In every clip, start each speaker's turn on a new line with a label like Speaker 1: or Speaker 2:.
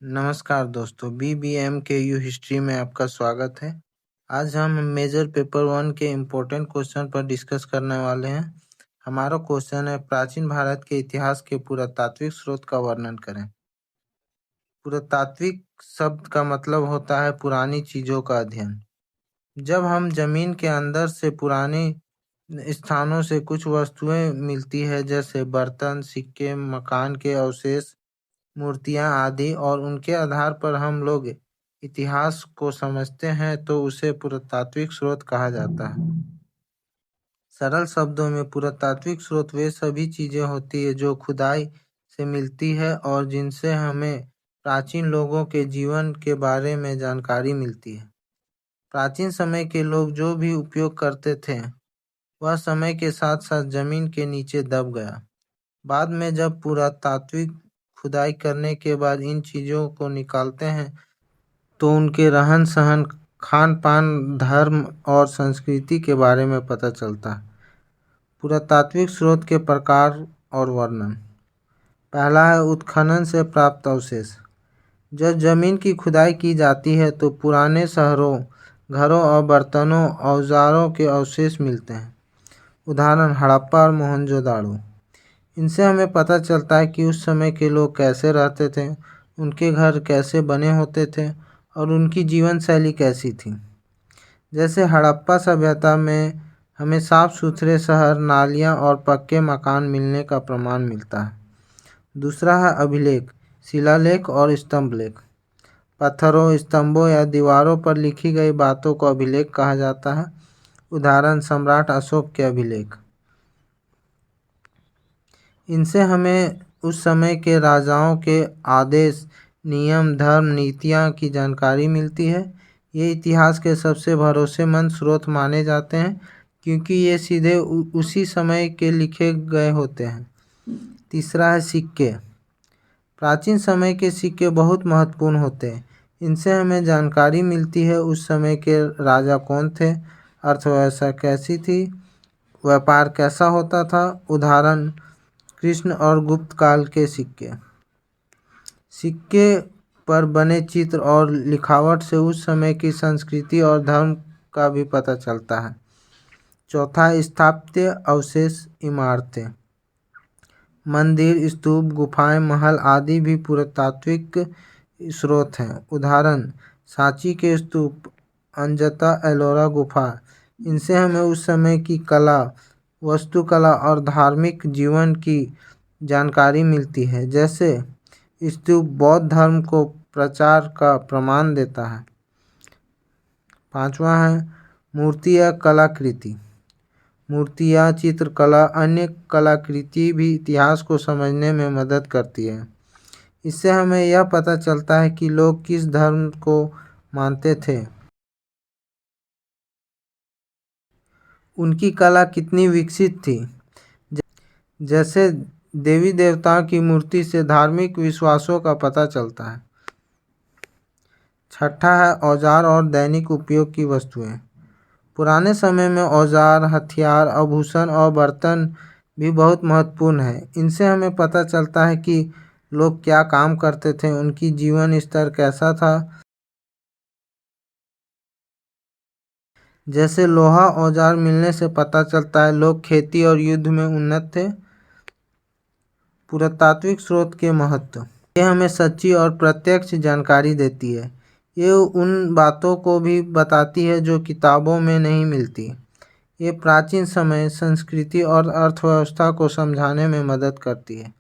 Speaker 1: नमस्कार दोस्तों, BBM के यू हिस्ट्री में आपका स्वागत है। आज हम मेजर पेपर 1 के इम्पोर्टेंट क्वेश्चन पर डिस्कस करने वाले हैं। हमारा क्वेश्चन है, प्राचीन भारत के इतिहास के पुरातात्विक स्रोत का वर्णन करें। पुरातात्विक शब्द का मतलब होता है पुरानी चीज़ों का अध्ययन। जब हम जमीन के अंदर से पुराने स्थानों से कुछ वस्तुएं मिलती है, जैसे बर्तन, सिक्के, मकान के अवशेष, मूर्तियां आदि, और उनके आधार पर हम लोग इतिहास को समझते हैं, तो उसे पुरातात्विक स्रोत कहा जाता है। सरल शब्दों में पुरातात्विक स्रोत वे सभी चीजें होती है जो खुदाई से मिलती है और जिनसे हमें प्राचीन लोगों के जीवन के बारे में जानकारी मिलती है। प्राचीन समय के लोग जो भी उपयोग करते थे वह समय के साथ साथ जमीन के नीचे दब गया। बाद में जब पुरातात्विक खुदाई करने के बाद इन चीज़ों को निकालते हैं तो उनके रहन सहन, खान पान, धर्म और संस्कृति के बारे में पता चलता है। पुरातात्विक स्रोत के प्रकार और वर्णन। पहला है उत्खनन से प्राप्त अवशेष। जब जमीन की खुदाई की जाती है तो पुराने शहरों, घरों और बर्तनों, औजारों के अवशेष मिलते हैं। उदाहरण हड़प्पा और मोहनजोदाड़ो। इनसे हमें पता चलता है कि उस समय के लोग कैसे रहते थे, उनके घर कैसे बने होते थे और उनकी जीवन शैली कैसी थी। जैसे हड़प्पा सभ्यता में हमें साफ सुथरे शहर, नालियाँ और पक्के मकान मिलने का प्रमाण मिलता है। दूसरा है अभिलेख, शिलालेख और स्तंभलेख। पत्थरों, स्तंभों या दीवारों पर लिखी गई बातों को अभिलेख कहा जाता है। उदाहरण सम्राट अशोक के अभिलेख। इनसे हमें उस समय के राजाओं के आदेश, नियम, धर्म, नीतियाँ की जानकारी मिलती है। ये इतिहास के सबसे भरोसेमंद स्रोत माने जाते हैं क्योंकि ये सीधे उसी समय के लिखे गए होते हैं। तीसरा है सिक्के। प्राचीन समय के सिक्के बहुत महत्वपूर्ण होते हैं। इनसे हमें जानकारी मिलती है उस समय के राजा कौन थे, अर्थव्यवस्था कैसी थी, व्यापार कैसा होता था। उदाहरण कृष्ण और गुप्त काल के सिक्के। सिक्के पर बने चित्र और लिखावट से उस समय की संस्कृति और धर्म का भी पता चलता है। चौथा स्थापत्य अवशेष, इमारतें, मंदिर, स्तूप, गुफाएं, महल आदि भी पुरातात्विक स्रोत हैं। उदाहरण सांची के स्तूप, अजंता एलोरा गुफा। इनसे हमें उस समय की कला, वास्तुकला और धार्मिक जीवन की जानकारी मिलती है। जैसे स्तूप बौद्ध धर्म को प्रचार का प्रमाण देता है। पांचवा है मूर्ति या कलाकृति। मूर्तियाँ, चित्रकला, अन्य कलाकृति भी इतिहास को समझने में मदद करती है। इससे हमें यह पता चलता है कि लोग किस धर्म को मानते थे, उनकी कला कितनी विकसित थी। जैसे देवी देवताओं की मूर्ति से धार्मिक विश्वासों का पता चलता है। छठा है औजार और दैनिक उपयोग की वस्तुएं। पुराने समय में औजार, हथियार, आभूषण और बर्तन भी बहुत महत्वपूर्ण हैं। इनसे हमें पता चलता है कि लोग क्या काम करते थे, उनकी जीवन स्तर कैसा था। जैसे लोहा औजार मिलने से पता चलता है लोग खेती और युद्ध में उन्नत थे। पुरातात्विक स्रोत के महत्व। ये हमें सच्ची और प्रत्यक्ष जानकारी देती है। ये उन बातों को भी बताती है जो किताबों में नहीं मिलती। ये प्राचीन समय, संस्कृति और अर्थव्यवस्था को समझाने में मदद करती है।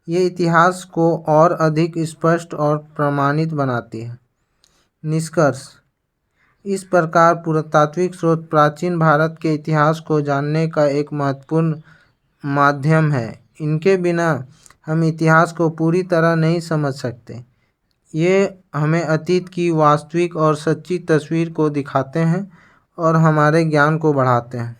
Speaker 1: ये इतिहास को और अधिक स्पष्ट और प्रमाणित बनाती है। निष्कर्ष। इस प्रकार पुरातात्विक स्रोत प्राचीन भारत के इतिहास को जानने का एक महत्वपूर्ण माध्यम है। इनके बिना हम इतिहास को पूरी तरह नहीं समझ सकते। ये हमें अतीत की वास्तविक और सच्ची तस्वीर को दिखाते हैं और हमारे ज्ञान को बढ़ाते हैं।